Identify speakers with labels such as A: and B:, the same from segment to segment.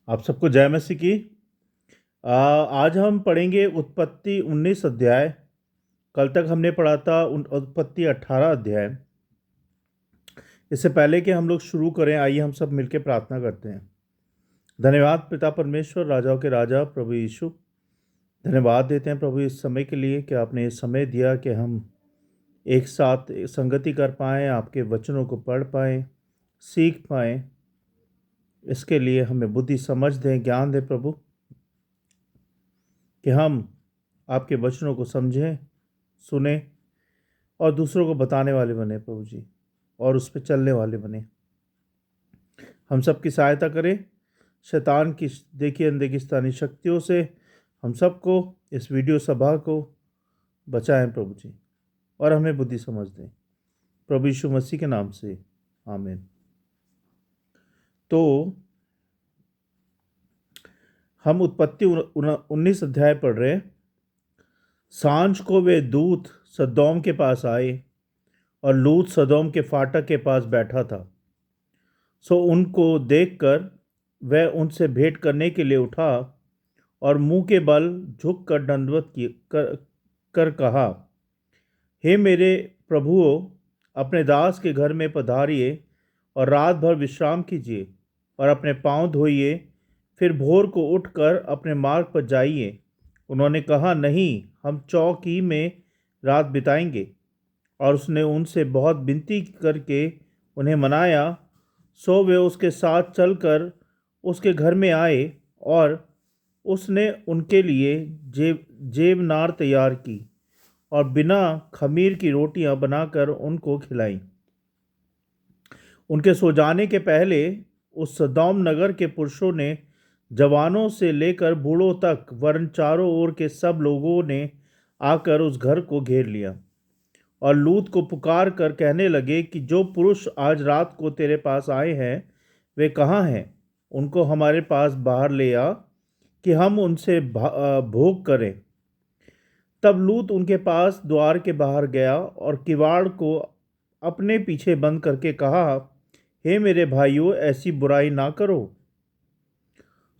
A: आप सबको जय मसीह की। आज हम पढ़ेंगे उत्पत्ति 19 अध्याय। कल तक हमने पढ़ा था उत्पत्ति 18 अध्याय। इससे पहले कि हम लोग शुरू करें, आइए हम सब मिलकर प्रार्थना करते हैं। धन्यवाद पिता परमेश्वर, राजाओं के राजा प्रभु यीशु, धन्यवाद देते हैं प्रभु इस समय के लिए कि आपने इस समय दिया कि हम एक साथ संगति कर पाएँ, आपके वचनों को पढ़ पाएँ, सीख पाएँ। इसके लिए हमें बुद्धि समझ दें, ज्ञान दें प्रभु, कि हम आपके वचनों को समझें, सुने और दूसरों को बताने वाले बने प्रभु जी, और उस पर चलने वाले बने। हम सब की सहायता करें, शैतान की देखी अनदेखी शक्तियों से हम सबको, इस वीडियो सभा को बचाएं प्रभु जी, और हमें बुद्धि समझ दें प्रभु यीशु मसीह के नाम से, आमीन। तो हम उत्पत्ति 19 अध्याय पढ़ रहे हैं। सांझ को वे दूत सदोम के पास आए और लूत सदोम के फाटक के पास बैठा था। सो उनको देखकर वह उनसे भेंट करने के लिए उठा और मुंह के बल झुककर दंडवत कर कहा, हे मेरे प्रभुओं, अपने दास के घर में पधारिए और रात भर विश्राम कीजिए और अपने पांव धोइए, फिर भोर को उठकर अपने मार्ग पर जाइए। उन्होंने कहा, नहीं, हम चौकी में रात बिताएंगे। और उसने उनसे बहुत विनती करके उन्हें मनाया। सो वे उसके साथ चलकर उसके घर में आए और उसने उनके लिए जेवनार तैयार की और बिना खमीर की रोटियां बनाकर उनको खिलाईं। उनके सो जाने के पहले उस सदोम नगर के पुरुषों ने, जवानों से लेकर बूढ़ों तक, वरन चारों ओर के सब लोगों ने आकर उस घर को घेर लिया और लूत को पुकार कर कहने लगे कि जो पुरुष आज रात को तेरे पास आए हैं वे कहाँ हैं? उनको हमारे पास बाहर ले आ कि हम उनसे भोग करें। तब लूत उनके पास द्वार के बाहर गया और किवाड़ को अपने पीछे बंद करके कहा, हे मेरे भाइयों, ऐसी बुराई ना करो।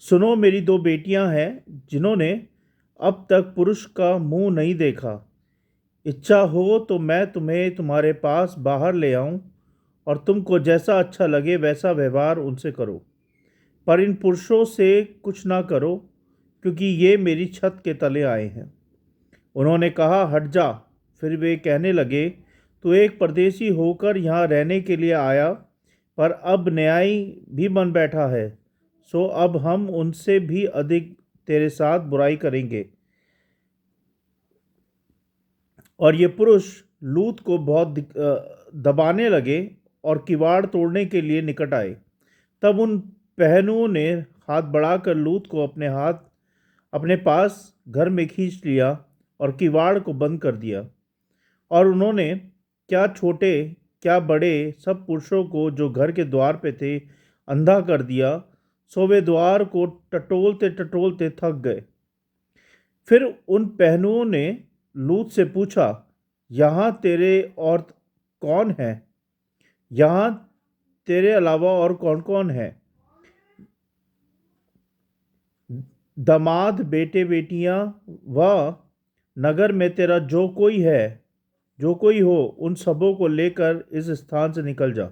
A: सुनो, मेरी दो बेटियां हैं जिन्होंने अब तक पुरुष का मुंह नहीं देखा। इच्छा हो तो मैं तुम्हें तुम्हारे पास बाहर ले आऊं और तुमको जैसा अच्छा लगे वैसा व्यवहार उनसे करो, पर इन पुरुषों से कुछ ना करो, क्योंकि ये मेरी छत के तले आए हैं। उन्होंने कहा, हट जा। फिर वे कहने लगे, तू एक परदेशी होकर यहाँ रहने के लिए आया, पर अब न्यायी भी बन बैठा है। सो अब हम उनसे भी अधिक तेरे साथ बुराई करेंगे। और ये पुरुष लूत को बहुत दबाने लगे और किवाड़ तोड़ने के लिए निकट आए। तब उन पहनुओं ने हाथ बढ़ाकर लूत को अपने पास घर में खींच लिया और किवाड़ को बंद कर दिया। और उन्होंने, क्या छोटे क्या बड़े, सब पुरुषों को जो घर के द्वार पे थे अंधा कर दिया। सो वे द्वार को टटोलते टटोलते थक गए। फिर उन पहनुओं ने लूत से पूछा, यहाँ तेरे और कौन है? यहाँ तेरे अलावा और कौन कौन है? दामाद, बेटे बेटियां व नगर में तेरा जो कोई हो, उन सबों को लेकर इस स्थान से निकल जा,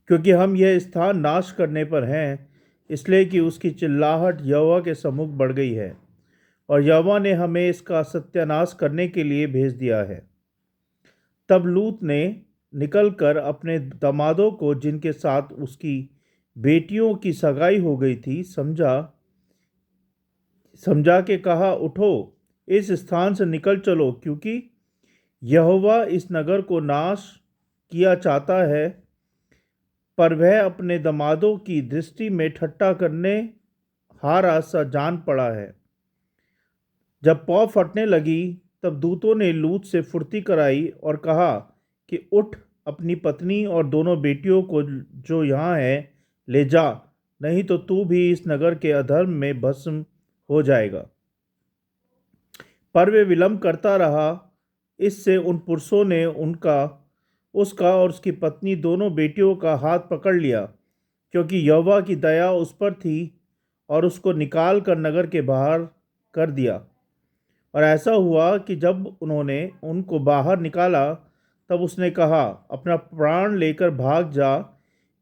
A: क्योंकि हम यह स्थान नाश करने पर हैं, इसलिए कि उसकी चिल्लाहट यहोवा के सम्मुख बढ़ गई है और यहोवा ने हमें इसका सत्यानाश करने के लिए भेज दिया है। तब लूत ने निकलकर अपने दामादों को, जिनके साथ उसकी बेटियों की सगाई हो गई थी, समझा के कहा, उठो, इस स्थान से निकल चलो, क्योंकि यहोवा इस नगर को नाश किया चाहता है। पर वह अपने दामादों की दृष्टि में ठट्ठा करने हारा सा जान पड़ा है। जब पौ फटने लगी तब दूतों ने लूत से फुर्ती कराई और कहा कि उठ, अपनी पत्नी और दोनों बेटियों को जो यहाँ है ले जा, नहीं तो तू भी इस नगर के अधर्म में भस्म हो जाएगा। पर वे विलंब करता रहा। इससे उन पुरुषों ने उसका और उसकी पत्नी दोनों बेटियों का हाथ पकड़ लिया क्योंकि यहोवा की दया उस पर थी और उसको निकाल कर नगर के बाहर कर दिया। और ऐसा हुआ कि जब उन्होंने उनको बाहर निकाला, तब उसने कहा, अपना प्राण लेकर भाग जा,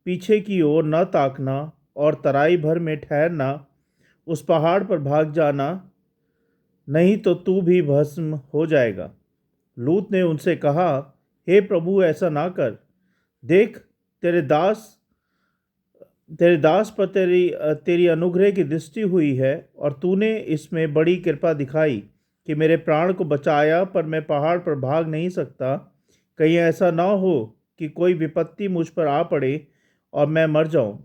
A: पीछे की ओर न ताकना और तराई भर में ठहरना, उस पहाड़ पर भाग जाना, नहीं तो तू भी भस्म हो जाएगा। लूत ने उनसे कहा, हे प्रभु, ऐसा ना कर। देख, तेरे दास तेरे दास पर तेरी अनुग्रह की दृष्टि हुई है, और तूने इसमें बड़ी कृपा दिखाई कि मेरे प्राण को बचाया, पर मैं पहाड़ पर भाग नहीं सकता। कहीं ऐसा ना हो कि कोई विपत्ति मुझ पर आ पड़े और मैं मर जाऊं।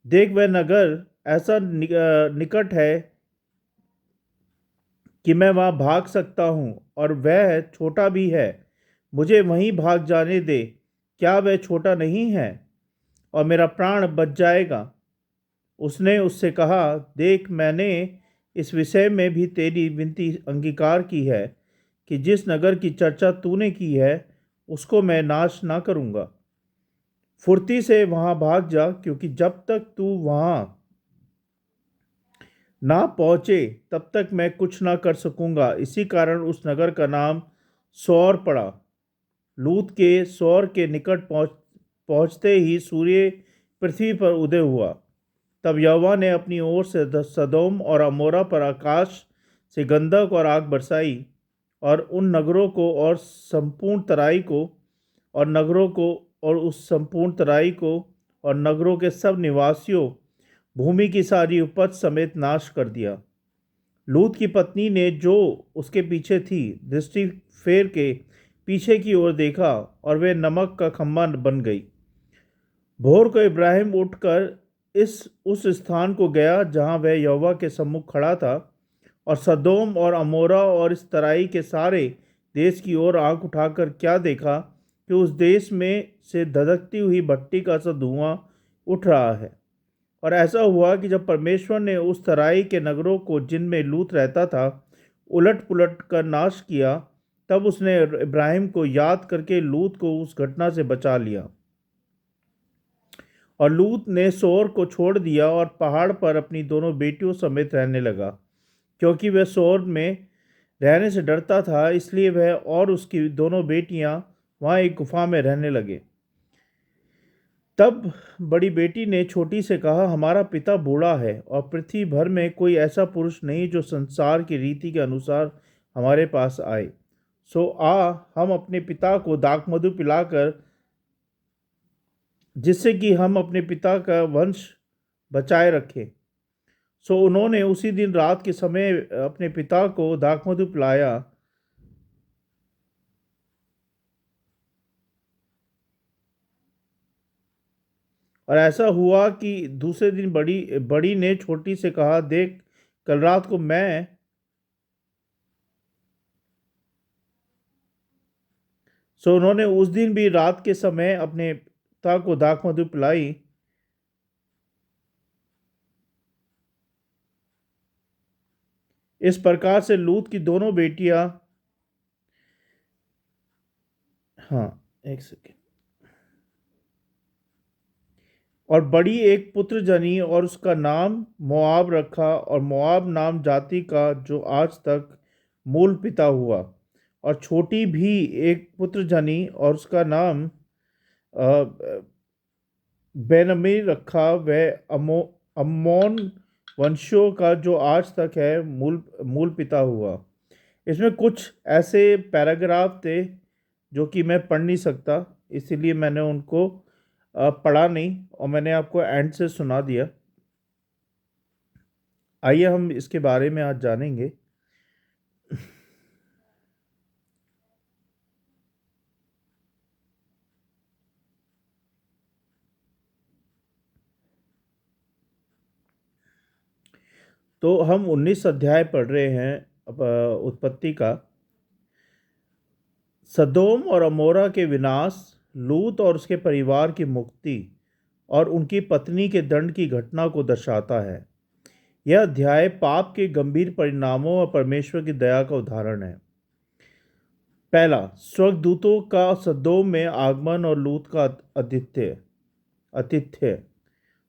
A: देख, वह नगर ऐसा निकट है कि मैं वहां भाग सकता हूं, और वह छोटा भी है। मुझे वहीं भाग जाने दे। क्या वह छोटा नहीं है, और मेरा प्राण बच जाएगा? उसने उससे कहा, देख, मैंने इस विषय में भी तेरी विनती अंगीकार की है कि जिस नगर की चर्चा तूने की है, उसको मैं नाश ना करूंगा। फुर्ती से वहां भाग जा, क्योंकि जब तक तू वहां ना पहुंचे, तब तक मैं कुछ ना कर सकूंगा। इसी कारण उस नगर का नाम सौर पड़ा। लूत के सौर के निकट पहुंचते ही सूर्य पृथ्वी पर उदय हुआ। तब यहोवा ने अपनी ओर से सदोम और अमोरा पर आकाश से गंधक और आग बरसाई, और उन नगरों को और संपूर्ण तराई को और नगरों को और उस संपूर्ण तराई को और नगरों के सब निवासियों, भूमि की सारी उपज समेत नाश कर दिया। लूत की पत्नी ने, जो उसके पीछे थी, दृष्टि फेर के पीछे की ओर देखा, और वे नमक का खम्भा बन गई। भोर को इब्राहिम उठकर इस उस स्थान को गया जहां वह यहोवा के सम्मुख खड़ा था, और सदोम और अमोरा और इस तराई के सारे देश की ओर आंख उठाकर क्या देखा कि उस देश में से धधकती हुई भट्टी का सा धुआं उठ रहा है। और ऐसा हुआ कि जब परमेश्वर ने उस तराई के नगरों को, जिनमें लूत रहता था, उलट पुलट कर नाश किया, तब उसने इब्राहिम को याद करके लूत को उस घटना से बचा लिया। और लूत ने सोर को छोड़ दिया और पहाड़ पर अपनी दोनों बेटियों समेत रहने लगा। क्योंकि वह सोर में रहने से डरता था, इसलिए वह और उसकी दोनों बेटियां वहां एक गुफा में रहने लगे। तब बड़ी बेटी ने छोटी से कहा, हमारा पिता बूढ़ा है, और पृथ्वी भर में कोई ऐसा पुरुष नहीं जो संसार की रीति के अनुसार हमारे पास आए। सो हम अपने पिता को दाखमधु पिलाकर, जिससे कि हम अपने पिता का वंश बचाए रखें। सो उन्होंने उसी दिन रात के समय अपने पिता को दाखमधु पिलाया। और ऐसा हुआ कि दूसरे दिन बड़ी बड़ी ने छोटी से कहा, देख, कल रात को मैं सो उन्होंने उस दिन भी रात के समय अपने पिता को दाखमधु पिलाई। इस प्रकार से लूत की दोनों बेटियां, हाँ, एक सेकेंड, और बड़ी एक पुत्र जनी, और उसका नाम मोआब रखा, और मोआब नाम जाति का जो आज तक मूल पिता हुआ। और छोटी भी एक पुत्र जनी, और उसका नाम बेनमी रखा। वह अम्मोन वंशियों का जो आज तक है मूल मूल पिता हुआ। इसमें कुछ ऐसे पैराग्राफ थे जो कि मैं पढ़ नहीं सकता, इसीलिए मैंने उनको पढ़ा नहीं, और मैंने आपको एंड से सुना दिया। आइए हम इसके बारे में आज जानेंगे। तो हम 19 अध्याय पढ़ रहे हैं उत्पत्ति का। सदोम और अमोरा के विनाश, लूत और उसके परिवार की मुक्ति, और उनकी पत्नी के दंड की घटना को दर्शाता है। यह अध्याय पाप के गंभीर परिणामों और परमेश्वर की दया का उदाहरण है। पहला, स्वर्गदूतों का सदोम में आगमन और लूत का आतिथ्य।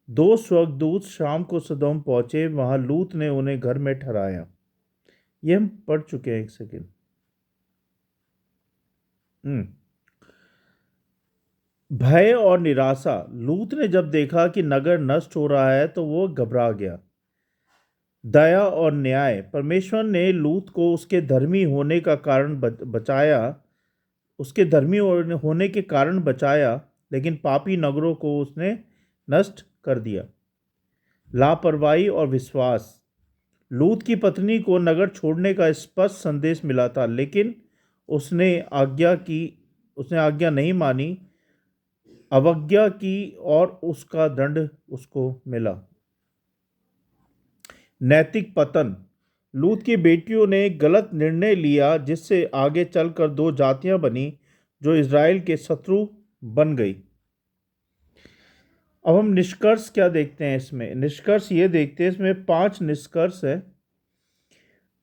A: दो स्वर्गदूत शाम को सदोम पहुंचे, वहां लूत ने उन्हें घर में ठहराया। ये हम पढ़ चुके हैं, एक सेकेंड। हम्म भय और निराशा। लूत ने जब देखा कि नगर नष्ट हो रहा है तो वो घबरा गया। दया और न्याय। परमेश्वर ने लूत को उसके धर्मी होने का कारण बचाया, उसके धर्मी होने के कारण बचाया, लेकिन पापी नगरों को उसने नष्ट कर दिया। लापरवाही और विश्वास। लूत की पत्नी को नगर छोड़ने का स्पष्ट संदेश मिला था, लेकिन उसने उसने आज्ञा नहीं मानी, अवज्ञा की, और उसका दंड उसको मिला। नैतिक पतन। लूत की बेटियों ने गलत निर्णय लिया, जिससे आगे चलकर दो जातियां बनी जो इज़राइल के शत्रु बन गई। अब हम निष्कर्ष क्या देखते हैं इसमें? निष्कर्ष ये देखते हैं, इसमें 5 निष्कर्ष है।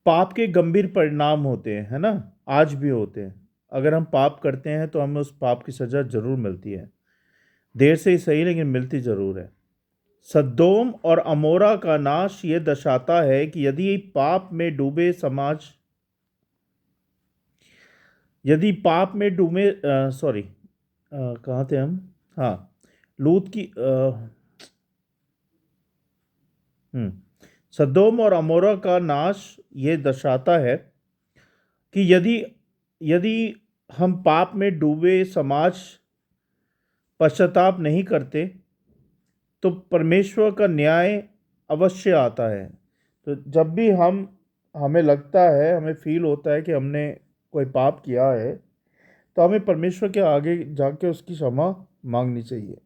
A: पाप के गंभीर परिणाम होते हैं, है ना, आज भी होते हैं। अगर हम पाप करते हैं तो हमें उस पाप की सजा जरूर मिलती है, देर से ही सही, लेकिन मिलती जरूर है। सदोम और अमोरा का नाश ये दर्शाता है कि यदि पाप में डूबे, सॉरी, कहाँ थे हम? हाँ, लूत की सदोम और अमोरा का नाश ये दर्शाता है कि यदि यदि हम पाप में डूबे समाज पश्चाताप नहीं करते तो परमेश्वर का न्याय अवश्य आता है। तो जब भी हमें लगता है, हमें फील होता है कि हमने कोई पाप किया है, तो हमें परमेश्वर के आगे जाके उसकी क्षमा मांगनी चाहिए।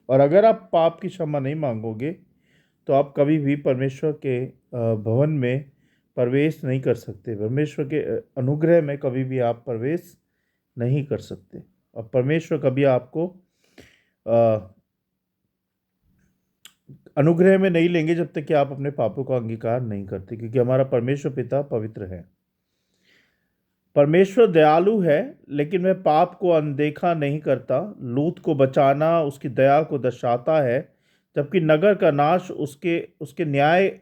A: और अगर आप पाप की क्षमा नहीं मांगोगे तो आप कभी भी परमेश्वर के भवन में प्रवेश नहीं कर सकते। परमेश्वर के अनुग्रह में कभी भी आप प्रवेश नहीं कर सकते। और परमेश्वर कभी आपको अनुग्रह में नहीं लेंगे जब तक कि आप अपने पापों का अंगीकार नहीं करते, क्योंकि हमारा परमेश्वर पिता पवित्र है। परमेश्वर दयालु है, लेकिन वह पाप को अनदेखा नहीं करता। लूत को बचाना उसकी दया को दर्शाता है, जबकि नगर का नाश उसके उसके न्याय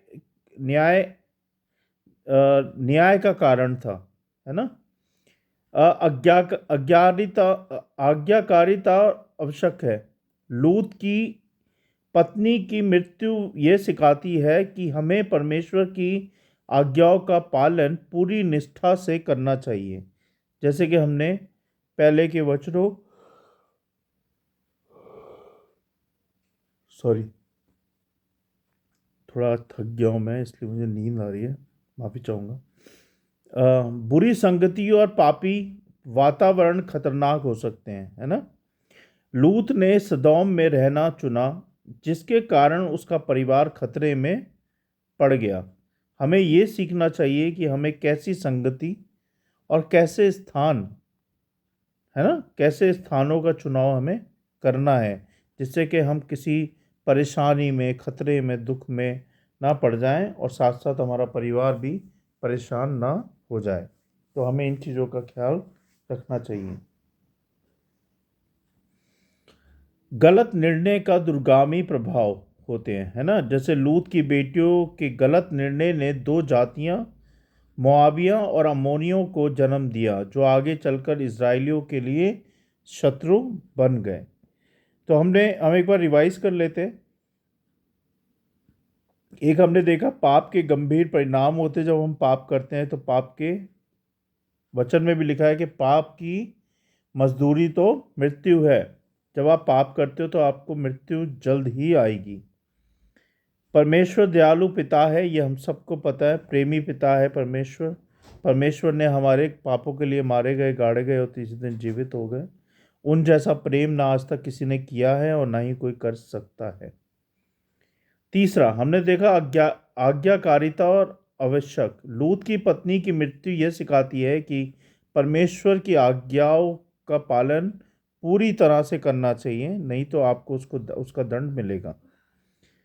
A: न्याय का कारण था, है ना। आज्ञाकारिता आवश्यक है। लूत की पत्नी की मृत्यु यह सिखाती है कि हमें परमेश्वर की आज्ञाओं का पालन पूरी निष्ठा से करना चाहिए, जैसे कि हमने पहले के वचनों, सॉरी, थोड़ा थक गया हूँ मैं, इसलिए मुझे नींद आ रही है, माफ़ी चाहूँगा। बुरी संगति और पापी वातावरण खतरनाक हो सकते हैं, है ना। लूत ने सदोम में रहना चुना, जिसके कारण उसका परिवार खतरे में पड़ गया। हमें ये सीखना चाहिए कि हमें कैसी संगति और कैसे स्थानों का चुनाव हमें करना है, जिससे कि हम किसी परेशानी में, खतरे में, दुख में ना पड़ जाएं, और साथ साथ हमारा परिवार भी परेशान ना हो जाए। तो हमें इन चीज़ों का ख्याल रखना चाहिए। गलत निर्णय का दुर्गामी प्रभाव होते हैं, है ना। जैसे लूत की बेटियों के गलत निर्णय ने दो जातियां, मोआबिया और अम्मोनियों को जन्म दिया, जो आगे चलकर इजरायलियों के लिए शत्रु बन गए। तो हम एक बार रिवाइज कर लेते हैं। एक हमने देखा पाप के गंभीर परिणाम होते, जब हम पाप करते हैं तो पाप के वचन में भी लिखा है कि पाप की मजदूरी तो मृत्यु है। जब आप पाप करते हो तो आपको मृत्यु जल्द ही आएगी। परमेश्वर दयालु पिता है, ये हम सबको पता है। प्रेमी पिता है परमेश्वर। परमेश्वर ने हमारे पापों के लिए मारे गए, गाड़े गए और तीसरे दिन जीवित हो गए। उन जैसा प्रेम ना आज तक किसी ने किया है और ना ही कोई कर सकता है। तीसरा हमने देखा आज्ञाकारिता और आवश्यक। लूत की पत्नी की मृत्यु यह सिखाती है कि परमेश्वर की आज्ञाओं का पालन पूरी तरह से करना चाहिए, नहीं तो आपको उसका दंड मिलेगा।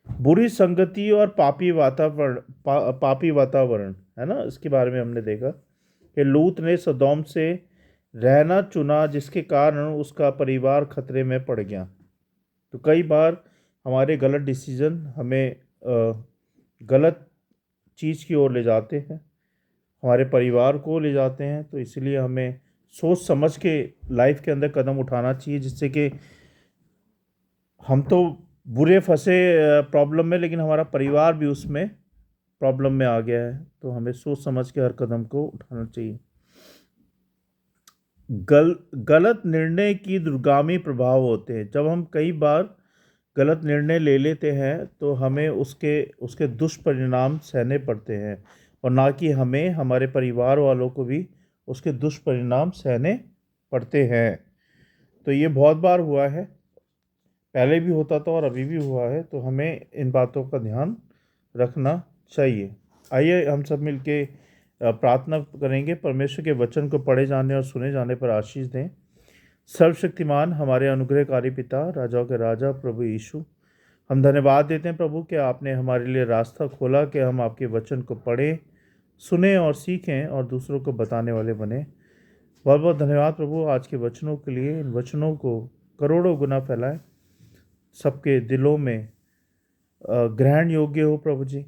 A: बुरी संगति और पापी वातावरण, है ना, इसके बारे में हमने देखा कि लूत ने सदोम से रहना चुना, जिसके कारण उसका परिवार खतरे में पड़ गया। तो कई बार हमारे गलत डिसीजन हमें गलत चीज़ की ओर ले जाते हैं, हमारे परिवार को ले जाते हैं। तो इसलिए हमें सोच समझ के लाइफ के अंदर कदम उठाना चाहिए, जिससे कि हम तो बुरे फंसे प्रॉब्लम में, लेकिन हमारा परिवार भी उसमें प्रॉब्लम में आ गया है। तो हमें सोच समझ के हर कदम को उठाना चाहिए। गलत निर्णय की दूरगामी प्रभाव होते हैं। जब हम कई बार गलत निर्णय ले लेते हैं तो हमें उसके उसके दुष्परिणाम सहने पड़ते हैं, और ना कि हमें हमारे परिवार वालों को भी उसके दुष्परिणाम सहने पड़ते हैं। तो ये बहुत बार हुआ है, पहले भी होता था और अभी भी हुआ है। तो हमें इन बातों का ध्यान रखना चाहिए। आइए हम सब मिलके प्रार्थना करेंगे। परमेश्वर के वचन को पढ़े जाने और सुने जाने पर आशीष दें। सर्वशक्तिमान हमारे अनुग्रहकारी पिता, राजाओं के राजा, प्रभु यीशु, हम धन्यवाद देते हैं प्रभु कि आपने हमारे लिए रास्ता खोला कि हम आपके वचन को पढ़ें, सुने और सीखें और दूसरों को बताने वाले बने। बहुत बहुत धन्यवाद प्रभु आज के वचनों के लिए। इन वचनों को करोड़ों गुना फैलाएं, सबके दिलों में ग्रहण योग्य हो प्रभु जी।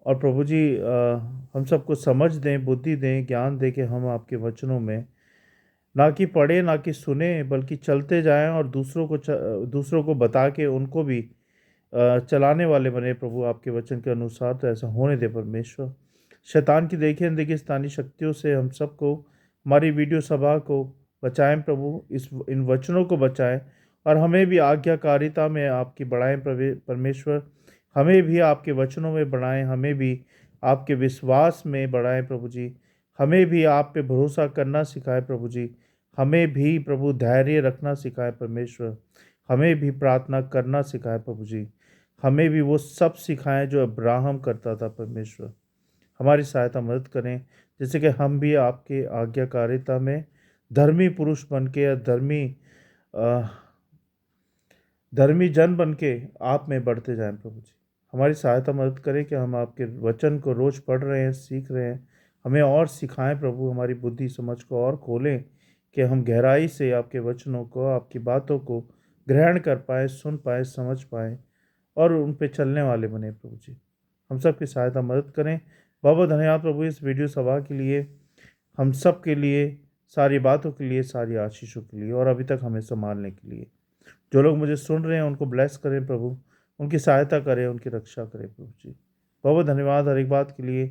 A: और प्रभु जी हम सबको समझ दें, बुद्धि दें, ज्ञान दें कि हम आपके वचनों में ना कि पढ़े ना कि सुने, बल्कि चलते जाएं और दूसरों को बता के उनको भी चलाने वाले बने प्रभु आपके वचन के अनुसार। तो ऐसा होने दे परमेश्वर। शैतान की देखी अनदेखी शैतानी शक्तियों से हम सबको, हमारी वीडियो सभा को बचाएं प्रभु, इन वचनों को बचाएं और हमें भी आज्ञाकारिता में आपकी बढ़ाएं परमेश्वर। हमें भी आपके वचनों में बढ़ाएं, हमें भी आपके विश्वास में बढ़ाएं प्रभु जी। हमें भी आप पे भरोसा करना सिखाए प्रभु जी। हमें भी प्रभु धैर्य रखना सिखाए परमेश्वर। हमें भी प्रार्थना करना सिखाए प्रभु जी। हमें भी वो सब सिखाएं जो अब्राहम करता था परमेश्वर। हमारी सहायता मदद करें, जैसे कि हम भी आपके आज्ञाकारिता में धर्मी पुरुष बन के या धर्मी जन बन के आप में बढ़ते जाएं प्रभु जी। हमारी सहायता मदद करें कि हम आपके वचन को रोज़ पढ़ रहे हैं, सीख रहे हैं। हमें और सिखाएं प्रभु, हमारी बुद्धि समझ को और खोलें कि हम गहराई से आपके वचनों को, आपकी बातों को ग्रहण कर पाएँ, सुन पाएँ, समझ पाएँ और उन पे चलने वाले बने प्रभु जी। हम सब की सहायता मदद करें। बहुत बहुत धन्यवाद प्रभु इस वीडियो सभा के लिए, हम सब के लिए, सारी बातों के लिए, सारी आशीषों के लिए और अभी तक हमें संभालने के लिए। जो लोग मुझे सुन रहे हैं उनको ब्लेस करें प्रभु, उनकी सहायता करें, उनकी रक्षा करें प्रभु जी। बहुत बहुत धन्यवाद हर एक बात के लिए,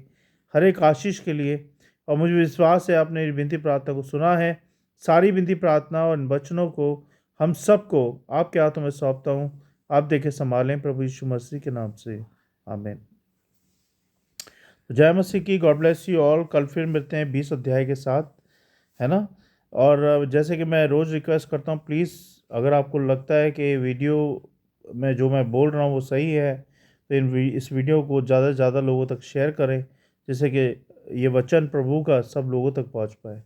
A: हर एक आशीष के लिए। और मुझे विश्वास है आपने मेरी विनती प्रार्थना को सुना है। सारी विनती प्रार्थना और इन वचनों को हम सबको आपके हाथों में सौंपता हूँ। आप देखें, संभालें प्रभु यीशु मसीह के नाम से, आमीन। जय मसीह की। God bless you all. कल फिर मिलते हैं 20 अध्याय के साथ, है ना। और जैसे कि मैं रोज़ रिक्वेस्ट करता हूँ, प्लीज़ अगर आपको लगता है कि वीडियो में जो मैं बोल रहा हूँ वो सही है, तो इस वीडियो को ज़्यादा से ज़्यादा लोगों तक शेयर करें, जिससे कि ये वचन प्रभु का सब लोगों तक पहुँच पाए।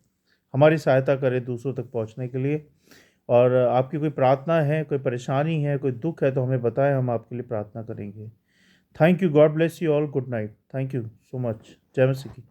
A: हमारी सहायता करें दूसरों तक पहुँचने के लिए। और आपकी कोई प्रार्थना है, कोई परेशानी है, कोई दुख है, तो हमें बताएं, हम आपके लिए प्रार्थना करेंगे। Thank you. God bless you all. Good night. Thank you so much. जय मसीह की।